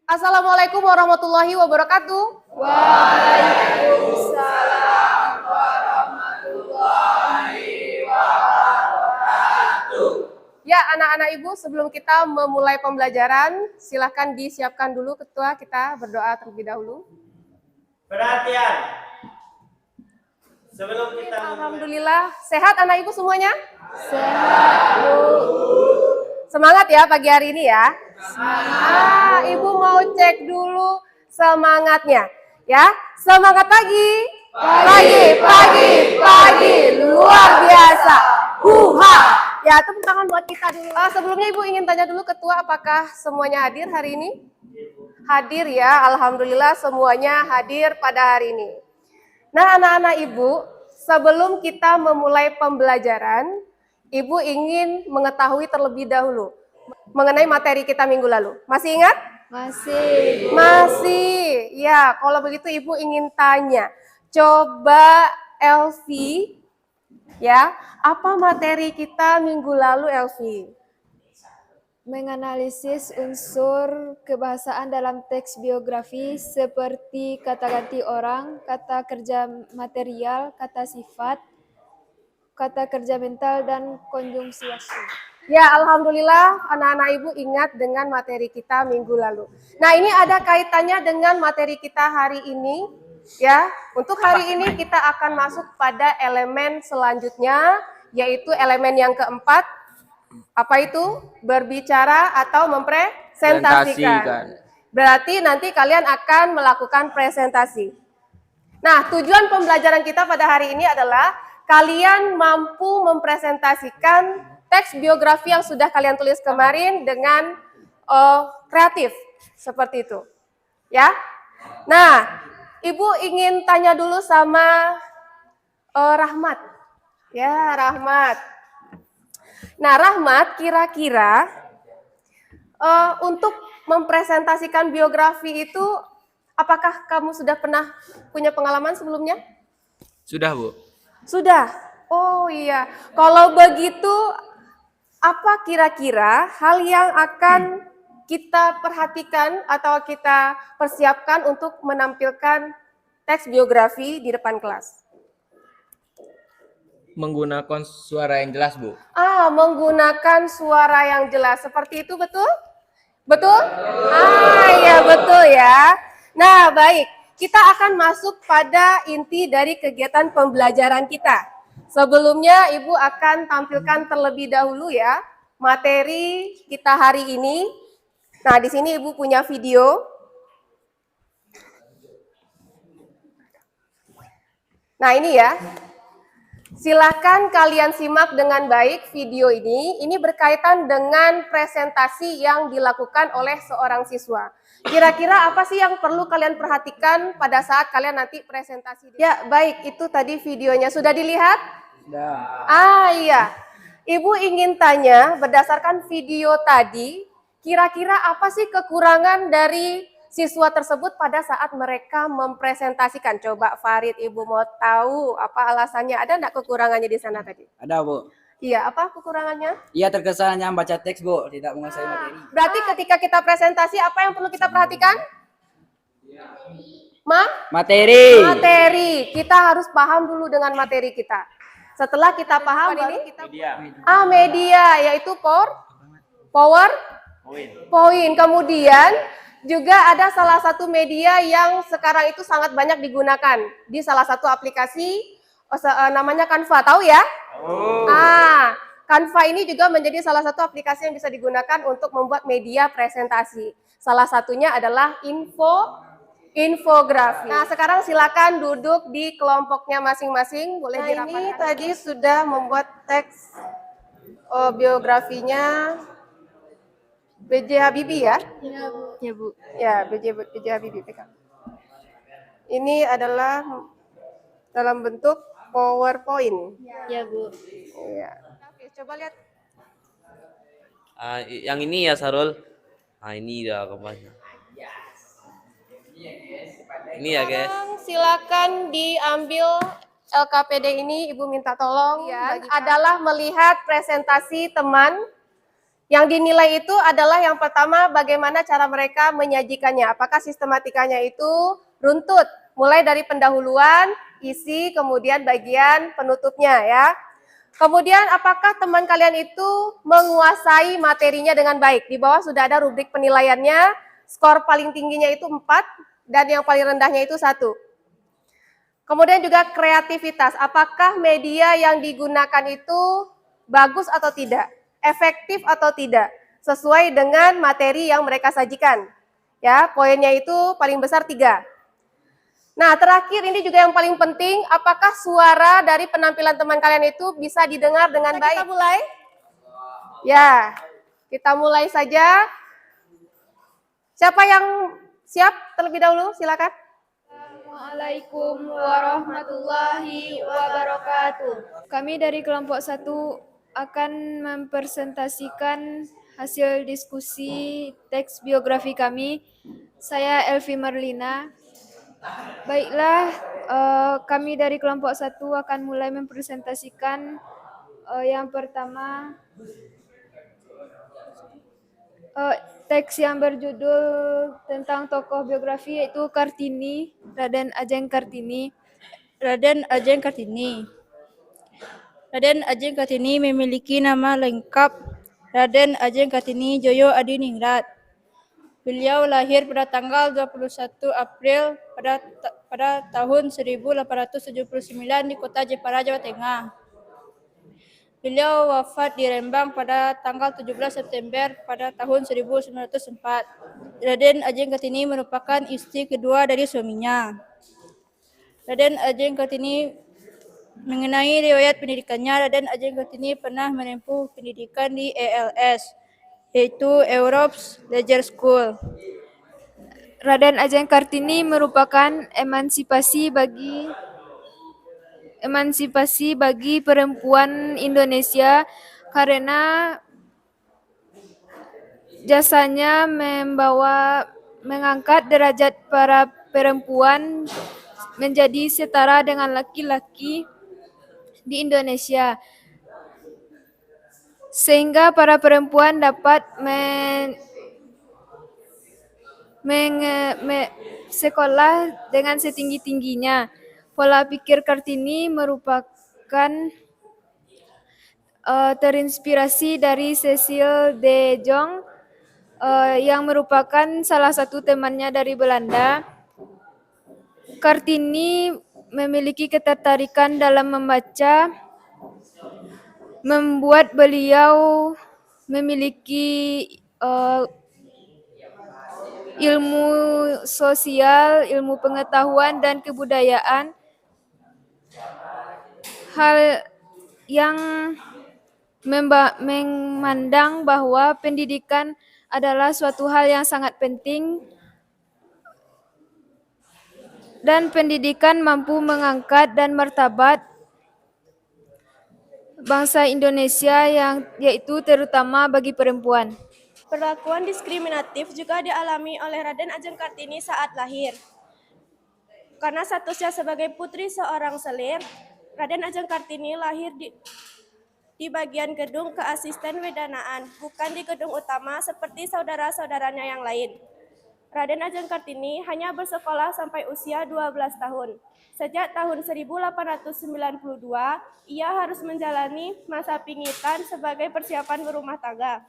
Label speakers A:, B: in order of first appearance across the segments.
A: Assalamualaikum warahmatullahi wabarakatuh.
B: Waalaikumsalam warahmatullahi wabarakatuh.
A: Ya, anak-anak ibu, sebelum kita memulai pembelajaran, silahkan disiapkan dulu ketua kita berdoa terlebih dahulu.
C: Perhatian. Sebelum kita
A: Alhamdulillah, sehat anak ibu semuanya?
B: Sehat, Bu.
A: Semangat ya pagi hari ini ya. Ibu mau cek dulu semangatnya. Ya, semangat pagi. Pagi, luar biasa. Huha. Ya, tepuk tangan buat kita dulu. Sebelumnya ibu ingin tanya dulu ketua, apakah semuanya hadir hari ini? Hadir ya, alhamdulillah semuanya hadir pada hari ini. Nah, anak-anak ibu, sebelum kita memulai pembelajaran, ibu ingin mengetahui terlebih dahulu mengenai materi kita minggu lalu. Masih ingat?
B: Masih.
A: Masih. Ya, kalau begitu ibu ingin tanya. Coba Elvi, ya, apa materi kita minggu lalu, Elvi?
B: Menganalisis unsur kebahasaan dalam teks biografi seperti kata ganti orang, kata kerja material, kata sifat, kata kerja mental, dan konjungsiasi.
A: Ya, alhamdulillah anak-anak ibu ingat dengan materi kita minggu lalu. Nah, ini ada kaitannya dengan materi kita hari ini. Ya, untuk hari ini kita akan masuk pada elemen selanjutnya, yaitu elemen yang keempat. Apa itu? Berbicara atau mempresentasikan. Berarti nanti kalian akan melakukan presentasi. Nah, tujuan pembelajaran kita pada hari ini adalah kalian mampu mempresentasikan teks biografi yang sudah kalian tulis kemarin dengan kreatif, seperti itu. Ya. Nah, ibu ingin tanya dulu sama Rahmat. Ya, Rahmat. Nah, Rahmat, kira-kira untuk mempresentasikan biografi itu, apakah kamu sudah pernah punya pengalaman sebelumnya?
D: Sudah, Bu.
A: Sudah? Oh iya. Kalau begitu, apa kira-kira hal yang akan kita perhatikan atau kita persiapkan untuk menampilkan teks biografi di depan kelas?
D: Menggunakan suara yang jelas, Bu.
A: Menggunakan suara yang jelas. Seperti itu, betul? Betul? Ya betul ya. Nah, baik. Kita akan masuk pada inti dari kegiatan pembelajaran kita. Sebelumnya, Ibu akan tampilkan terlebih dahulu ya materi kita hari ini. Nah, di sini Ibu punya video. Nah, ini ya. Silakan kalian simak dengan baik video ini. Ini berkaitan dengan presentasi yang dilakukan oleh seorang siswa. Kira-kira apa sih yang perlu kalian perhatikan pada saat kalian nanti presentasi? Ya, baik. Itu tadi videonya. Sudah dilihat? Sudah. Iya. Ibu ingin tanya, berdasarkan video tadi, kira-kira apa sih kekurangan dari siswa tersebut pada saat mereka mempresentasikan? Coba Farid, Ibu mau tahu apa alasannya? Ada enggak kekurangannya di sana tadi?
E: Ada, Bu.
A: Iya, apa kekurangannya?
E: Iya, terkesan hanya baca teks, Bu, tidak menguasai materi.
A: Berarti ketika kita presentasi, apa yang perlu kita perhatikan?
E: Materi.
A: Materi. Kita harus paham dulu dengan materi kita. Setelah kita paham, baru kita media, yaitu PowerPoint. Kemudian juga ada salah satu media yang sekarang itu sangat banyak digunakan di salah satu aplikasi, namanya Canva, tahu ya? Canva ini juga menjadi salah satu aplikasi yang bisa digunakan untuk membuat media presentasi. Salah satunya adalah infografi. Nah, sekarang silakan duduk di kelompoknya masing-masing. Boleh dirapatkan. Ini tadi sudah membuat teks biografinya B.J. Habibie ya?
B: Ya, Bu. Ya, Bu.
A: Ya, B.J. Habibie. Pegang. Ini adalah dalam bentuk PowerPoint.
B: Ya, Bu.
A: Iya. Oke, coba lihat.
F: Yang ini ya, Sarul. Ini udah kembali. Ini ya, guys.
A: Silakan diambil LKPD ini, Ibu minta tolong. Adalah melihat presentasi teman Yang dinilai itu adalah yang pertama bagaimana cara mereka menyajikannya. Apakah sistematikanya itu runtut, mulai dari pendahuluan, isi, kemudian bagian penutupnya ya. Kemudian apakah teman kalian itu menguasai materinya dengan baik? Di bawah sudah ada rubrik penilaiannya, skor paling tingginya itu 4 dan yang paling rendahnya itu 1. Kemudian juga kreativitas, apakah media yang digunakan itu bagus atau tidak, efektif atau tidak, sesuai dengan materi yang mereka sajikan. Ya, poinnya itu paling besar 3. Nah, terakhir ini juga yang paling penting, apakah suara dari penampilan teman kalian itu bisa didengar dengan baik? Kita mulai? Ya, kita mulai saja. Siapa yang siap terlebih dahulu? Silakan.
B: Assalamualaikum warahmatullahi wabarakatuh. Kami dari kelompok 1 akan mempresentasikan hasil diskusi teks biografi kami. Saya Elvi Marlina. Baiklah, kami dari kelompok 1 akan mulai mempresentasikan yang pertama teks yang berjudul tentang tokoh biografi yaitu Kartini, Raden Ajeng Kartini.
G: Raden Ajeng Kartini. Raden Ajeng Kartini memiliki nama lengkap Raden Ajeng Kartini Joyo Adiningrat. Beliau lahir pada tanggal 21 April pada tahun 1879 di kota Jepara, Jawa Tengah. Beliau wafat di Rembang pada tanggal 17 September pada tahun 1904. Raden Ajeng Kartini merupakan istri kedua dari suaminya. Raden Ajeng Kartini mengenai riwayat pendidikannya, Raden Ajeng Kartini pernah menempuh pendidikan di ELS, yaitu Europe's Leisure School.
B: Raden Ajeng Kartini merupakan emansipasi bagi perempuan Indonesia karena jasanya mengangkat derajat para perempuan menjadi setara dengan laki-laki di Indonesia, sehingga para perempuan dapat sekolah dengan setinggi-tingginya. Pola pikir Kartini merupakan terinspirasi dari Cecil de Jong yang merupakan salah satu temannya dari Belanda. Kartini memiliki ketertarikan dalam membaca, membuat beliau memiliki ilmu sosial, ilmu pengetahuan, dan kebudayaan. Hal yang memandang bahwa pendidikan adalah suatu hal yang sangat penting dan pendidikan mampu mengangkat dan martabat bangsa Indonesia yaitu terutama bagi perempuan.
H: Perlakuan diskriminatif juga dialami oleh Raden Ajeng Kartini saat lahir. Karena statusnya sebagai putri seorang selir, Raden Ajeng Kartini lahir di bagian gedung keasisten wedanaan, bukan di gedung utama seperti saudara-saudaranya yang lain. Raden Ajeng Kartini hanya bersekolah sampai usia 12 tahun. Sejak tahun 1892, ia harus menjalani masa pingitan sebagai persiapan berumah tangga.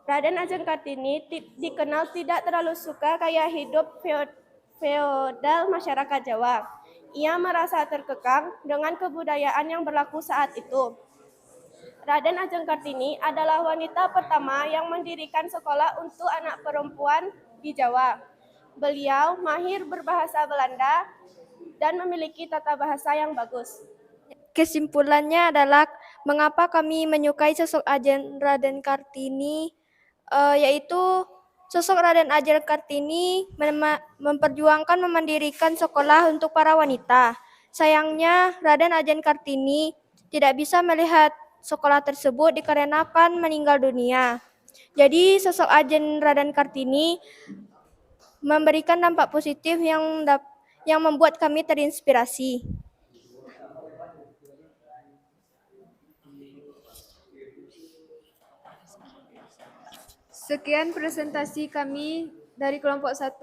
H: Raden Ajeng Kartini dikenal tidak terlalu suka gaya hidup feodal masyarakat Jawa. Ia merasa terkekang dengan kebudayaan yang berlaku saat itu. Raden Ajeng Kartini adalah wanita pertama yang mendirikan sekolah untuk anak perempuan di Jawa. Beliau mahir berbahasa Belanda dan memiliki tata bahasa yang bagus.
I: Kesimpulannya adalah mengapa kami menyukai sosok Raden Kartini, yaitu sosok Raden Ajeng Kartini memperjuangkan memendirikan sekolah untuk para wanita. Sayangnya Raden Ajeng Kartini tidak bisa melihat sekolah tersebut dikarenakan meninggal dunia. Jadi sosok Raden Kartini memberikan dampak positif yang membuat kami terinspirasi.
B: Sekian presentasi kami dari kelompok 1.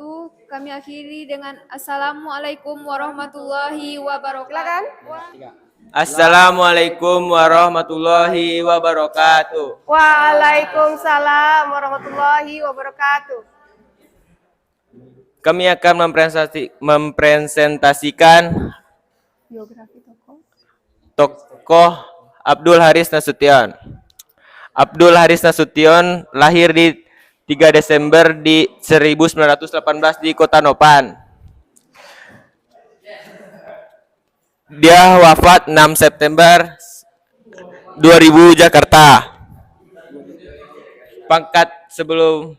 B: Kami akhiri dengan Assalamualaikum warahmatullahi wabarakatuh.
A: Silakan.
D: Assalamualaikum warahmatullahi wabarakatuh.
A: Waalaikumsalam warahmatullahi wabarakatuh.
D: Kami akan mempresentasikan
A: Biografi
D: tokoh Abdul Haris Nasution. Abdul Haris Nasution lahir di 3 Desember di 1918 di Kota Nopan. Dia wafat 6 September 2000 Jakarta. Pangkat sebelum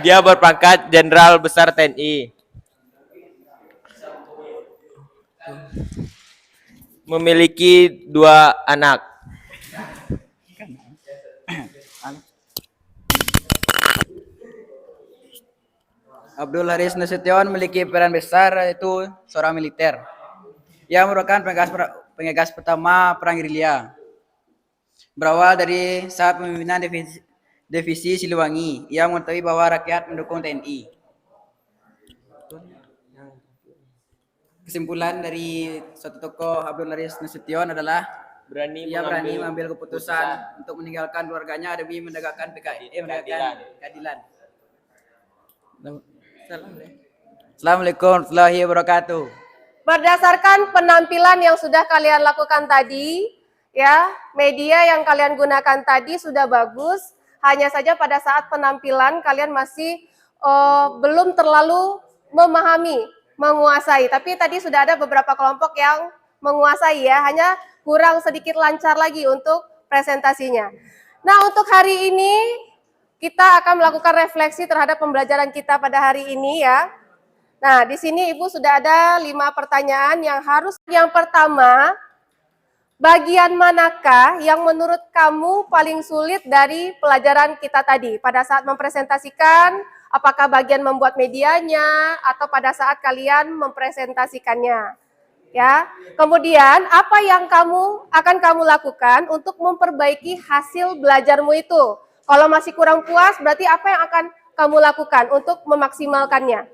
D: dia berpangkat Jenderal Besar TNI. Memiliki 2 anak.
E: Abdul Haris Nasution memiliki peran besar yaitu seorang militer. Ia merupakan pengagas pertama Perang Gerilya. Berawal dari saat pemimpinan Divisi Siliwangi, ia mengetahui bahwa rakyat mendukung TNI. Kesimpulan dari suatu tokoh Abdul Haris Nasution adalah ia berani mengambil keputusan untuk meninggalkan keluarganya demi menegakkan keadilan. Assalamualaikum warahmatullahi wabarakatuh.
A: Berdasarkan penampilan yang sudah kalian lakukan tadi, ya, media yang kalian gunakan tadi sudah bagus. Hanya saja pada saat penampilan kalian masih belum terlalu memahami, menguasai. Tapi tadi sudah ada beberapa kelompok yang menguasai ya, hanya kurang sedikit lancar lagi untuk presentasinya. Nah, untuk hari ini kita akan melakukan refleksi terhadap pembelajaran kita pada hari ini ya. Nah, di sini Ibu sudah ada 5 pertanyaan yang harus. Yang pertama, bagian manakah yang menurut kamu paling sulit dari pelajaran kita tadi? Pada saat mempresentasikan, apakah bagian membuat medianya atau pada saat kalian mempresentasikannya? Ya. Kemudian, apa yang akan kamu lakukan untuk memperbaiki hasil belajarmu itu? Kalau masih kurang puas, berarti apa yang akan kamu lakukan untuk memaksimalkannya?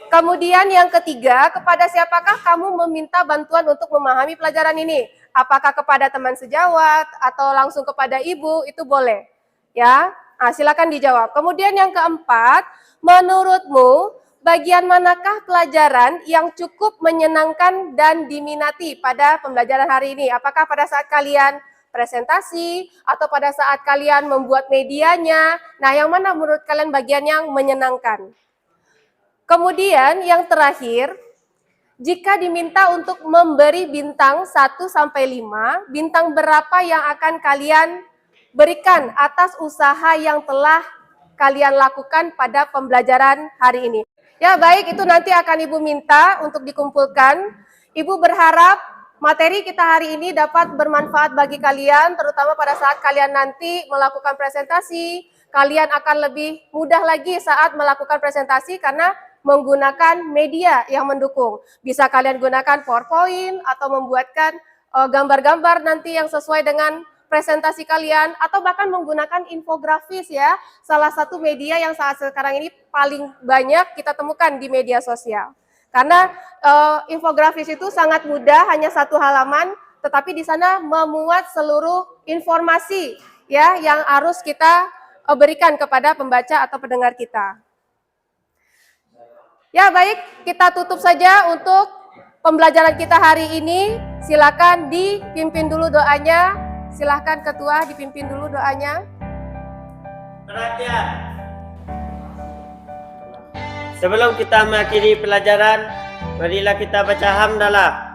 A: Kemudian yang ketiga, kepada siapakah kamu meminta bantuan untuk memahami pelajaran ini? Apakah kepada teman sejawat atau langsung kepada ibu? Itu boleh. Ya, nah, silakan dijawab. Kemudian yang keempat, menurutmu bagian manakah pelajaran yang cukup menyenangkan dan diminati pada pembelajaran hari ini? Apakah pada saat kalian presentasi atau pada saat kalian membuat medianya? Nah, yang mana menurut kalian bagian yang menyenangkan? Kemudian yang terakhir, jika diminta untuk memberi bintang 1-5, bintang berapa yang akan kalian berikan atas usaha yang telah kalian lakukan pada pembelajaran hari ini? Ya baik, itu nanti akan Ibu minta untuk dikumpulkan. Ibu berharap materi kita hari ini dapat bermanfaat bagi kalian, terutama pada saat kalian nanti melakukan presentasi. Kalian akan lebih mudah lagi saat melakukan presentasi karena menggunakan media yang mendukung. Bisa kalian gunakan PowerPoint atau membuatkan gambar-gambar nanti yang sesuai dengan presentasi kalian, atau bahkan menggunakan infografis ya. Salah satu media yang saat sekarang ini paling banyak kita temukan di media sosial. Karena infografis itu sangat mudah, hanya 1 halaman, tetapi di sana memuat seluruh informasi ya yang harus kita berikan kepada pembaca atau pendengar kita. Ya baik, kita tutup saja untuk pembelajaran kita hari ini. Silakan dipimpin dulu doanya. Silakan Ketua dipimpin dulu doanya.
C: Perhatian. Sebelum kita mengakhiri pelajaran, marilah kita baca hamdalah.